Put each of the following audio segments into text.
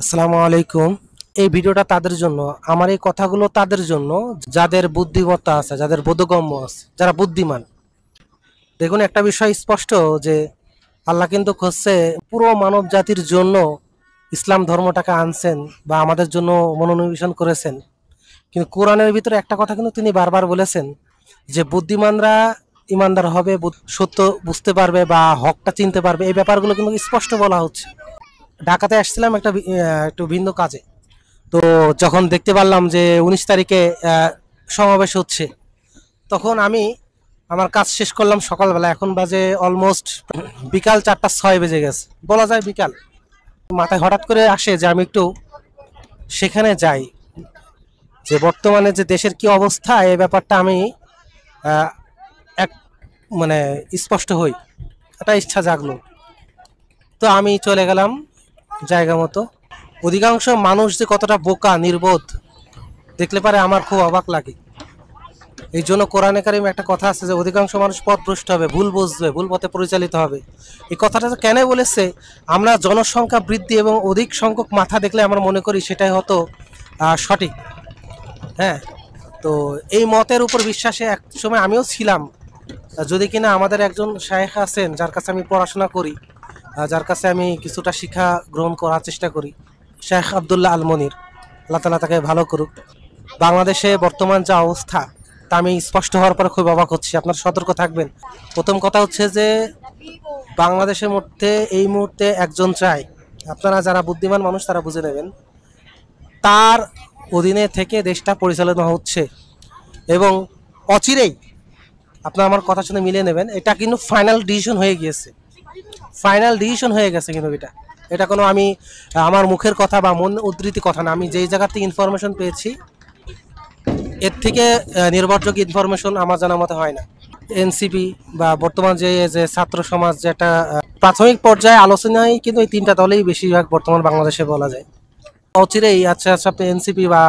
আসসালামু আলাইকুম। এই ভিডিওটা তাদের জন্য, আমার এই কথাগুলো তাদের জন্য যাদের বুদ্ধিমত্তা আছে, যাদের বোধগম্য আছে, যারা বুদ্ধিমান। দেখুন, একটা বিষয় স্পষ্ট যে আল্লাহ কিন্তু হচ্ছে পুরো মানব জাতির জন্য ইসলাম ধর্মটাকে আনছেন বা আমাদের জন্য মনোনিবেশন করেছেন। কিন্তু কোরআনের ভিতরে একটা কথা কিন্তু তিনি বারবার বলেছেন যে বুদ্ধিমানরা ইমানদার হবে, সত্য বুঝতে পারবে বা হকটা চিনতে পারবে। এই ব্যাপারগুলো কিন্তু স্পষ্ট বলা হচ্ছে। ঢাকাতে আসছিলাম একটু ভিন্ন কাজে। তো যখন দেখতে পারলাম যে 19 তারিখে সমাবেশ হচ্ছে, তখন আমি আমার কাজ শেষ করলাম সকালবেলা। এখন বাজে অলমোস্ট বিকাল 4টা 6 বেজে গেছে, বলা যায় বিকাল। মাথায় হঠাৎ করে আসে যে আমি একটু সেখানে যাই, যে বর্তমানে যে দেশের কি অবস্থা এই ব্যাপারটা আমি আহ, এক মানে স্পষ্ট হই, একটা ইচ্ছা জাগলো। তো আমি চলে গেলাম জায়গা মতো। অধিকাংশ মানুষ যে কতটা বোকা নির্বোধ দেখলে পারে আমার খুব অবাক লাগে। এই জন্য কোরআনে কারিমে একটা কথা আছে যে অধিকাংশ মানুষ পথভ্রষ্ট হবে, ভুল বুঝবে, ভুল পথে পরিচালিত হবে। এই কথাটা কেন বলেছে? আমরা জনসংখ্যা বৃদ্ধি এবং অধিক সংখ্যক মাথা দেখলে আমরা মনে করি সেটাই হয়তো সঠিক। হ্যাঁ, তো এই মতের উপর বিশ্বাসে এক সময় আমিও ছিলাম। যদি কিনা আমাদের একজন শায়েখ আছেন যার কাছে আমি পড়াশোনা করি, যার কাছে আমি কিছুটা শিক্ষা গ্রহণ করার চেষ্টা করি, শেখ আবদুল্লাহ আল মনির, আল্লাহ তালা তাকে ভালো করুক। বাংলাদেশে বর্তমান যা অবস্থা তা আমি স্পষ্ট হওয়ার পরে খুব অবাক হচ্ছি। আপনারা সতর্ক থাকবেন। প্রথম কথা হচ্ছে যে বাংলাদেশের মধ্যে এই মুহূর্তে একজন চাই, আপনারা যারা বুদ্ধিমান মানুষ তারা বুঝে নেবেন, তার অধীনে থেকে দেশটা পরিচালনা হচ্ছে। এবং অচিরেই, আপনারা আমার কথা শুনে মিলিয়ে নেবেন, এটা কিন্তু ফাইনাল ডিসিশন হয়ে গিয়েছে। ফাইনাল ডিসিশন হয়ে গেছে কিন্তু এটা কোনো আমি আমার মুখের কথা বা মন উদ্ধৃতি কথা না। আমি যেই জায়গা থেকে ইনফরমেশন পেয়েছি এর থেকে নির্ভরযোগ্য ইনফরমেশন আমার জানা মতে হয় না। এনসিপি বা বর্তমান যে যে ছাত্র সমাজ, যেটা প্রাথমিক পর্যায়ে আলোচনায় কিন্তু এই তিনটা দলেই বেশিরভাগ বর্তমান বাংলাদেশে বলা যায়। অচিরেই আচ্ছা আপনি এনসিপি বা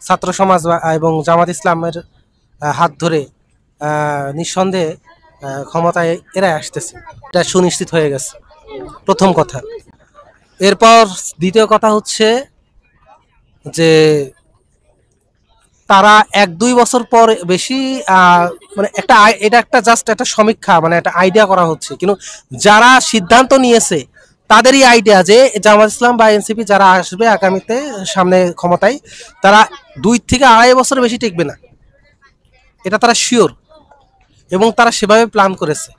ছাত্র সমাজ এবং জামাত ইসলামের হাত ধরে নিঃসন্দেহে ক্ষমতায় এরাই আসতেছে, এটা সুনিশ্চিত হয়ে গেছে, প্রথম কথা। এরপর দ্বিতীয় কথা হচ্ছে যে তারা 1-2 বছর পর বেশি মানে এটা একটা জাস্ট একটা সমীক্ষা, মানে একটা আইডিয়া করা হচ্ছে। কিন্তু যারা সিদ্ধান্ত নিয়েছে তাদেরই আইডিয়া যে জামাত ইসলাম বা এনসিপি যারা আসবে আগামীতে সামনে ক্ষমতায়, তারা 2 থেকে 2.5 বছর বেশি টিকবে না, এটা তারা শিওর। এবং তারা সেভাবে প্ল্যান করেছে।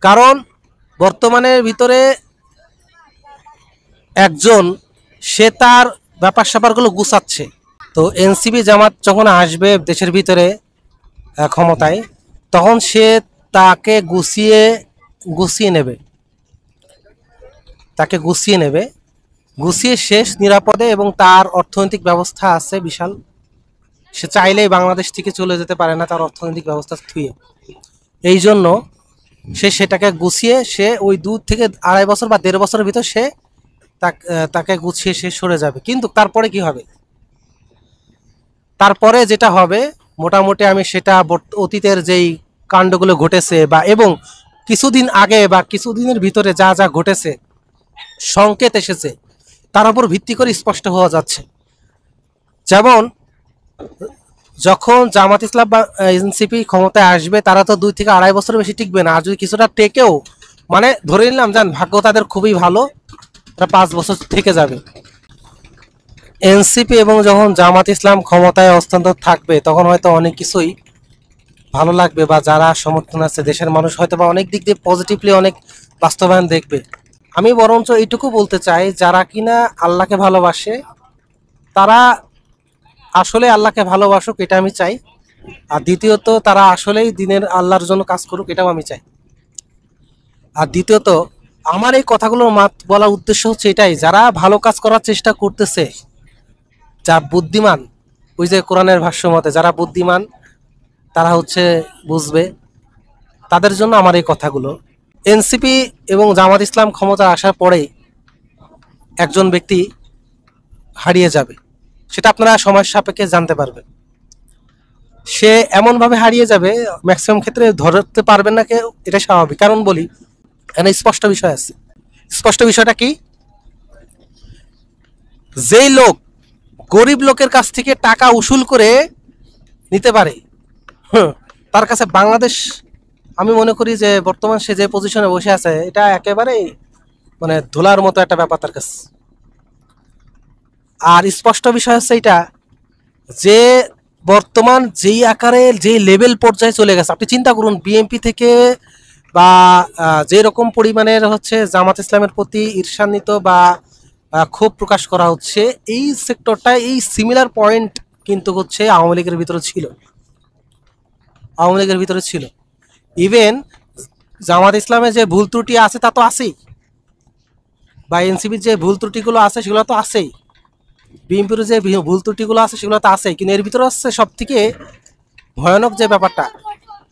কারণ বর্তমানের ভিতরে একজন, সে তার ব্যাপার স্যাপারগুলো গুছাচ্ছে। তো এনসিপি জামাত যখন আসবে দেশের ভিতরে ক্ষমতায়, তখন সে তাকে গুছিয়ে নেবে, গুছিয়ে শেষ নিরাপদে। এবং তার অর্থনৈতিক ব্যবস্থা আছে বিশাল, সে চাইলেই বাংলাদেশ থেকে চলে যেতে পারে না তার অর্থনৈতিক ব্যবস্থা থুয়ে। এই জন্য সে সেটাকে গুছিয়ে সে ওই 2 থেকে 2.5 বছর বা 1.5 বছরের ভিতর সে তাকে গুছিয়ে সে সরে যাবে। কিন্তু তারপরে কি হবে? তারপরে যেটা হবে মোটামুটি আমি সেটা অতীতের যেই কাণ্ডগুলো ঘটেছে বা এবং কিছুদিন আগে বা কিছুদিনের ভিতরে যা যা ঘটেছে, সংকেত এসেছে, তার উপর ভিত্তি করে স্পষ্ট হওয়া যাচ্ছে। যেমন যখন জামাত ইসলাম বা এনসিপি ক্ষমতায় আসবে, তারা তো 2 থেকে 2.5 বছর বেশি টিকবে না। আর যদি কিছুটা টেকেও, মানে ধরে নিলাম যান ভাগ্য তাদের খুবই ভালো, তারা 5 বছর থেকে যাবে। এনসিপি এবং যখন জামাত ইসলাম ক্ষমতায় হস্তান্তর থাকবে, তখন হয়তো অনেক কিছুই ভালো লাগবে বা যারা সমর্থন আছে দেশের মানুষ হয়তো বা অনেক দিক দিয়ে পজিটিভলি অনেক বাস্তবায়ন দেখবে। আমি বরঞ্চ এইটুকু বলতে চাই, যারা কিনা আল্লাহকে ভালোবাসে তারা আসলে আল্লাহকে ভালোবাসুক, এটা আমি চাই। আর দ্বিতীয়ত, তারা আসলেই দিনের আল্লাহর জন্য কাজ করুক, এটাও আমি চাই। আর দ্বিতীয়ত, আমার এই কথাগুলোর বলার উদ্দেশ্য হচ্ছে এটাই, যারা ভালো কাজ করার চেষ্টা করতেছে, যা বুদ্ধিমান, ওই যে কোরআনের ভাষ্য মতে যারা বুদ্ধিমান তারা হচ্ছে বুঝবে, তাদের জন্য আমার এই কথাগুলো। এনসিপি এবং জামাত ইসলাম ক্ষমতা আসার পরেই একজন ব্যক্তি হারিয়ে যাবে, সেটা আপনারা সময় সাপেক্ষে জানতে পারবেন। সে এমনভাবে হারিয়ে যাবে, ম্যাক্সিমাম ক্ষেত্রে ধরতে পারবেন না কেউ, এটা স্বাভাবিক। কারণ বলি, এখানে স্পষ্ট বিষয় আছে। স্পষ্ট বিষয়টা কি? যেই লোক গরিব লোকের কাছ থেকে টাকা উসুল করে নিতে পারে, তার কাছে বাংলাদেশ, আমি মনে করি যে বর্তমান সে যে পজিশনে বসে আছে এটা একেবারে মানে ধুলার মতো একটা ব্যাপার তার কাছে। আর স্পষ্ট বিষয় হচ্ছে এটা যে বর্তমান যেই আকারে যে লেভেল পর্যায়ে চলে গেছে, আপনি চিন্তা করুন বিএনপি থেকে বা যে রকম পরিমাণের হচ্ছে জামাত ইসলামের প্রতি ঈর্ষান্বিত বা ক্ষোভ প্রকাশ করা হচ্ছে, এই সেক্টরটা এই সিমিলার পয়েন্ট কিন্তু হচ্ছে আওয়ামী লীগের ভিতরে ছিল, আওয়ামী লীগের ভিতরে ছিল। ইভেন জামাত ইসলামের যে ভুল ত্রুটি আছে তা তো আছেই, বা এনসিপির যে ভুল ত্রুটিগুলো আছে সেগুলো তো আছেই, বিএনপির যে ভুল ত্রুটিগুলো আছে সেগুলো তো আছেই, কিন্তু এর ভিতরে হচ্ছে সব থেকে ভয়ানক যে ব্যাপারটা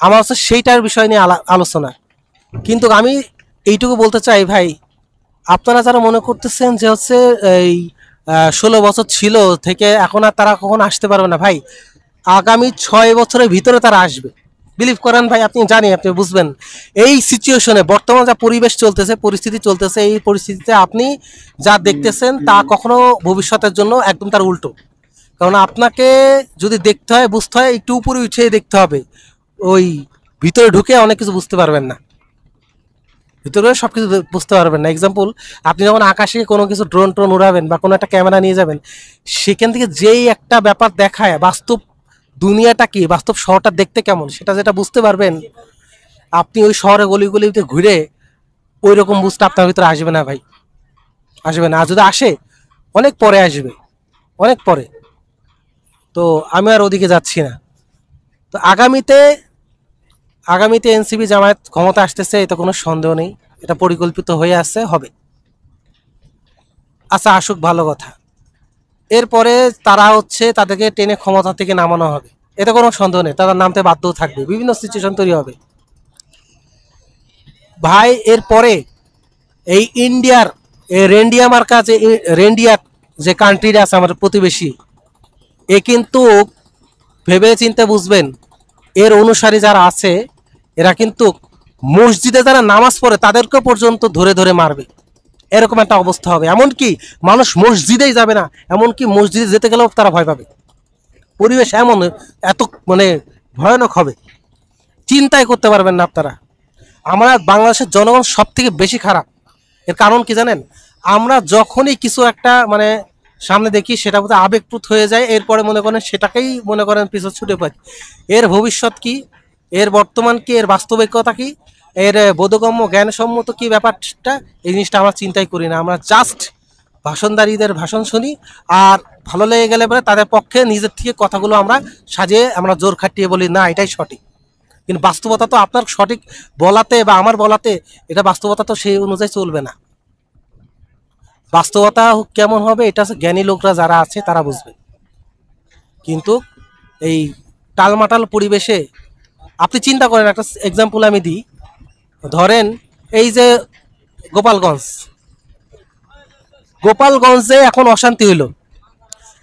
আমার হচ্ছে সেইটার বিষয় নিয়ে আলোচনা। কিন্তু আমি এইটুকু বলতে চাই ভাই, আপনারা যারা মনে করতেছেন যে হচ্ছে এই 16 বছর ছিল থেকে এখন আর তারা কখন আসতে পারবে না, ভাই আগামী 6 বছরের ভিতরে তারা আসবে, বিলিভ করেন ভাই। আপনি জানি, আপনি বুঝবেন এই সিচুয়েশনে বর্তমান যা পরিবেশ চলতেছে, পরিস্থিতি চলতেছে, এই পরিস্থিতিতে আপনি যা দেখতেছেন তা কখনো ভবিষ্যতের জন্য একদম তার উল্টো। কারণ আপনাকে যদি দেখতে হয়, বুঝতে হয়, একটু উপরে উঠে দেখতে হবে, ওই ভিতরে ঢুকে অনেক কিছু বুঝতে পারবেন না, ভিতরে সব কিছু বুঝতে পারবেন না। এক্সাম্পল, আপনি যখন আকাশে কোনো কিছু ড্রোন টোন উড়াবেন বা কোনো একটা ক্যামেরা নিয়ে যাবেন, সেখান থেকে যেই একটা ব্যাপার দেখায় বাস্তব দুনিয়াটা কি, বাস্তব শহরটা দেখতে কেমন, সেটা যেটা বুঝতে পারবেন, আপনি ওই শহরে গলিগুলিতে ঘুরে ওই রকম বুঝতে আপনার ভিতরে আসবে না ভাই, আসবে না। আর যদি আসে অনেক পরে আসবে, অনেক পরে। তো আমি আর ওদিকে যাচ্ছি না। তো আগামীতে এনসিপি জামায়াত ক্ষমতা আসতেছে, এটা কোনো সন্দেহ নেই, এটা পরিকল্পিত হয়ে আসছে, হবে। আচ্ছা আসুক, ভালো কথা। এরপরে তারা হচ্ছে তাদেরকে টেনে ক্ষমতা থেকে নামানো হবে, এতে কোনো সন্দেহ নেই, তারা নামতে বাধ্য থাকবে, বিভিন্ন সিচুয়েশন তৈরি হবে ভাই। এরপরে এই ইন্ডিয়ার রেন্ডিয়া মার্কা যে রেন্ডিয়া যে কান্ট্রিটা আছে আমাদের প্রতিবেশী, এ কিন্তু ভেবে চিন্তে বুঝবেন, এর অনুসারী যারা আছে এরা কিন্তু মসজিদে যারা নামাজ পড়ে তাদেরকে পর্যন্ত ধরে ধরে মারবে, এরকম একটা অবস্থা হবে। এমনকি মানুষ মসজিদেই যাবে না, এমনকি মসজিদে যেতে গেলেও তারা ভয় পাবে। পরিবেশ এমন এত মানে ভয়ানক হবে, চিন্তাই করতে পারবেন না আপনারা। আমরা বাংলাদেশের জনগণ সব থেকে বেশি খারাপ। এর কারণ কি জানেন? আমরা যখনই কিছু একটা মানে সামনে দেখি সেটা বোধহয় আবেগপ্রুত হয়ে যায়, এরপরে মনে করেন সেটাকেই মনে করেন পিছু ছুটে পাই। এর ভবিষ্যৎ কি, এর বর্তমান কি, এর বাস্তবিকতা কি, এর বোধগম্য জ্ঞানসম্মত কি ব্যাপারটা, এই জিনিসটা আমরা চিন্তাই করি না। আমরা জাস্ট ভাষণদারীদের ভাষণ শুনি, আর ভালো লেগে গেলে পরে তাদের পক্ষে নিজের থেকে কথাগুলো আমরা সাজিয়ে আমরা জোর খাটিয়ে বলি না এটাই সঠিক। কিন্তু বাস্তবতা তো আপনার সঠিক বলাতে বা আমার বলাতে, এটা বাস্তবতা তো সেই অনুযায়ী চলবে না। বাস্তবতা কেমন হবে এটা জ্ঞানী লোকরা যারা আছে তারা বুঝবে। কিন্তু এই টালমাটাল পরিবেশে আপনি চিন্তা করেন, একটা এক্সাম্পল আমি দিই, ধরেন এই যে গোপালগঞ্জে এখন অশান্তি হইলো।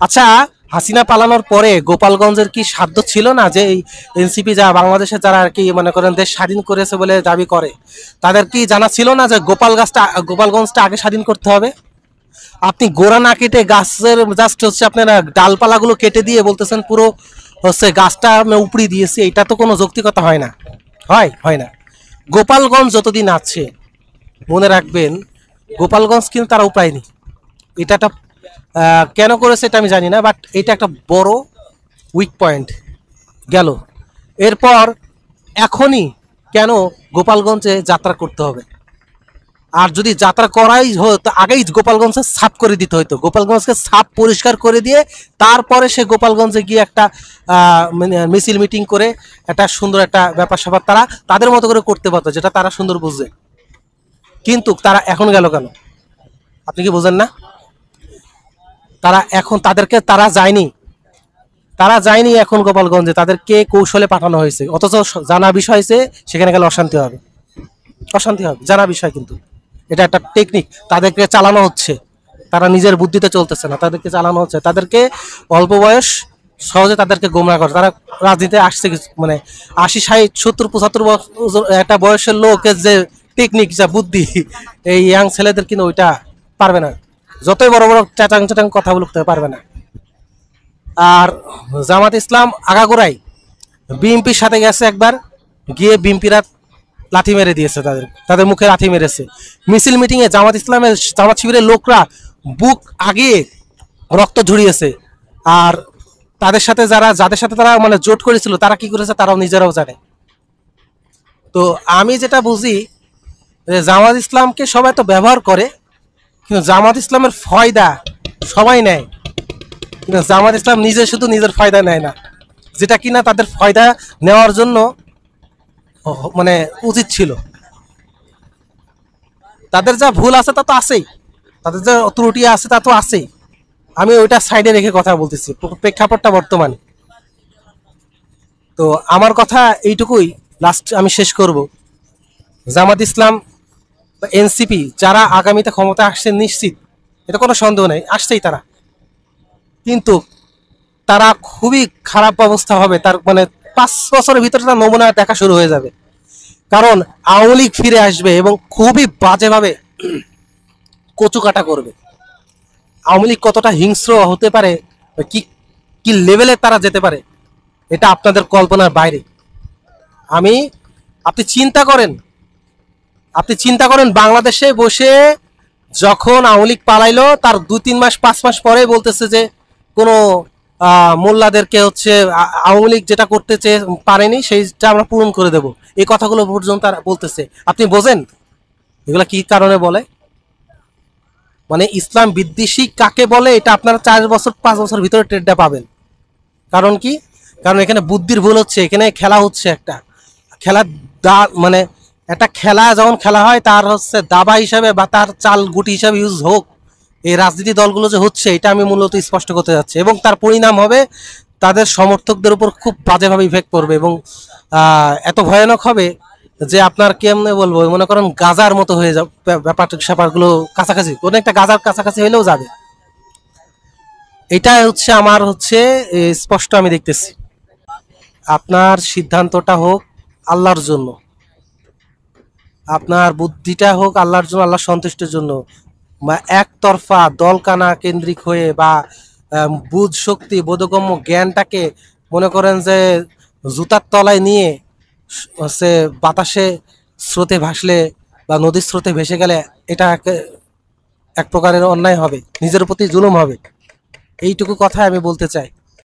আচ্ছা, হাসিনা পালানোর পরে গোপালগঞ্জের কি সাধ্য ছিল না যে এই এনসিপি যা বাংলাদেশে যারা আর কি মনে করেন দেশ স্বাধীন করেছে বলে দাবি করে, তাদের কি জানা ছিল না যে গোপালগঞ্জটা আগে স্বাধীন করতে হবে? আপনি গোড়া না কেটে গাছের জাস্ট হচ্ছে আপনারা ডালপালাগুলো কেটে দিয়ে বলতেছেন পুরো হচ্ছে গাছটা আমি উপড়ি দিয়েছি, এটা তো কোনো যৌক্তিকতা হয় না, হয় না। গোপালগঞ্জ যতদিন আছে মনে রাখবেন, গোপালগঞ্জ কিন্তু তারা উপায়নি। এটা একটা কেন করেছে এটা আমি জানি না, বাট এটা একটা বড় উইক পয়েন্ট গেল। এরপর এখনই কেন গোপালগঞ্জে যাত্রা করতে হবে? আর যদি যাত্রা করাই হতো আগেই গোপালগঞ্জে সাফ করে দিতে হতো, গোপালগঞ্জকে সাফ পরিষ্কার করে দিয়ে তারপরে সে গোপালগঞ্জে গিয়ে একটা মিছিল মিটিং করে একটা সুন্দর একটা ব্যাপার স্যাপার তারা তাদের মতো করে করতে পারতো, যেটা তারা সুন্দর বুঝে। কিন্তু তারা এখন গেল কেন? আপনি কি বোঝেন না? তারা এখন তারা যায়নি এখন গোপালগঞ্জে, তাদেরকে কৌশলে পাঠানো হয়েছে, অথচ জানা বিষয় হয়েছে সেখানে গেলে অশান্তি হবে, জানা বিষয়। কিন্তু এটা একটা টেকনিক, তাদেরকে চালানো হচ্ছে, তারা নিজের বুদ্ধিতে চলতেছে না, তাদেরকে চালানো হচ্ছে, তাদেরকে অল্প বয়স সহজে তাদেরকে গোমরা করে। তারা রাজনীতিতে আসছে মানে 80, 60, 70, 75 একটা বয়সের লোকের যে টেকনিক, যা বুদ্ধি, এই ইয়াং ছেলেদের কিন্তু ওইটা পারবে না, যতই বড় বড় চাটাং চাটাং কথা বলতে পারবে না। আর জামাত ইসলাম আগাগোড়াই বিএনপির সাথে গেছে একবার, গিয়ে বিএনপিরা লাথি মেরে দিয়েছে, তাদের মুখে লাথি মেরেছে। মিছিল মিটিংয়ে জামাত শিবিরের লোকরা বুক আগিয়ে রক্ত ঝরিয়েছে। আর যাদের সাথে তারা মানে জোট করেছিল তারা কি করেছে তারাও নিজেরাও জানে। তো আমি যেটা বুঝি যে জামাত ইসলামকে সবাই তো ব্যবহার করে, কিন্তু জামাত ইসলামের ফায়দা সবাই নেয়, কিন্তু জামাত ইসলাম নিজে শুধু নিজের ফায়দা নেয় না, যেটা কিনা তাদের ফায়দা নেওয়ার জন্য মানে উচিত ছিল। তাদের যা ভুল আছে তা তো আছেই, তাদের যা ত্রুটি আছে তা তো আছেই। আমি ওইটা সাইডে রেখে কথা বলতেছি, প্রেক্ষাপটটা বর্তমান। তো আমার কথা এইটুকুই, লাস্ট আমি শেষ করব। জামাত ইসলাম, এনসিপি যারা আগামীতে ক্ষমতা আসছে নিশ্চিত, এটা কোনো সন্দেহ নেই, আসছেই তারা, কিন্তু তারা খুবই খারাপ অবস্থা হবে। তার মানে 5 বছরের ভিতরে তার নমুনা দেখা শুরু হয়ে যাবে, কারণ আওয়ামী লীগ ফিরে আসবে এবং খুবই বাজেভাবে কচুকাটা করবে। আওয়ামী লীগ কতটা হিংস্র হতে পারে, কি কি লেভেলে তারা যেতে পারে, এটা আপনাদের কল্পনার বাইরে। আপনি চিন্তা করেন বাংলাদেশে বসে যখন আওয়ামী লীগ পালাইলো, তার 2-3 মাস 5 মাস পরে বলতেছে যে কোনো মোল্লাদেরকে হচ্ছে আওয়ামী লীগ যেটা করতে চেয়ে পারেনি সেইটা আমরা পূরণ করে দেব, এই কথাগুলো পর্যন্ত তারা বলতেছে। আপনি বোঝেন এগুলা কি কারণে বলে? মানে ইসলাম বিদ্বেষী কাকে বলে এটা আপনারা 4-5 বছর ভিতরে টেরটা পাবেন। কারণ কি? কারণ এখানে বুদ্ধির ভুল হচ্ছে, এখানে খেলা হচ্ছে একটা খেলা, মানে একটা খেলা যখন খেলা হয় তার হচ্ছে দাবা হিসাবে বা তার চাল গুটি হিসাবে ইউজ হোক, এই রাজনীতি দলগুলো যে হচ্ছে এটা আমি মূলত স্পষ্ট করতে যাচ্ছি। এবং তার পরিণাম হবে তাদের সমর্থকদের উপর খুব বাজেভাবে ইফেক্ট পড়বে, এবং এত ভয়ানক হবে যে আপনার কেমনে বলবো, মনে করেন গাজার মতো হয়ে যাবে ব্যাপারগুলো, কাছাকাছি কোনো একটা গাজার কাছাকাছি হলেও যাবে। এটা হচ্ছে আমার স্পষ্ট আমি দেখতেছি। আপনার সিদ্ধান্তটা হোক আল্লাহর জন্য, আপনার বুদ্ধিটা হোক আল্লাহর জন্য, আল্লাহর সন্তুষ্টির জন্য, বা একতরফা দলকানা কেন্দ্রিক হয়ে বা বুধ শক্তি বোধগম্য জ্ঞানটাকে মনে করেন যে জুতার তলায় নিয়ে হচ্ছে বাতাসে স্রোতে ভাসলে বা নদীর স্রোতে ভেসে গেলে এটা এক প্রকারের অন্যায় হবে, নিজের প্রতি জুলুম হবে। এইটুকু কথা আমি বলতে চাই।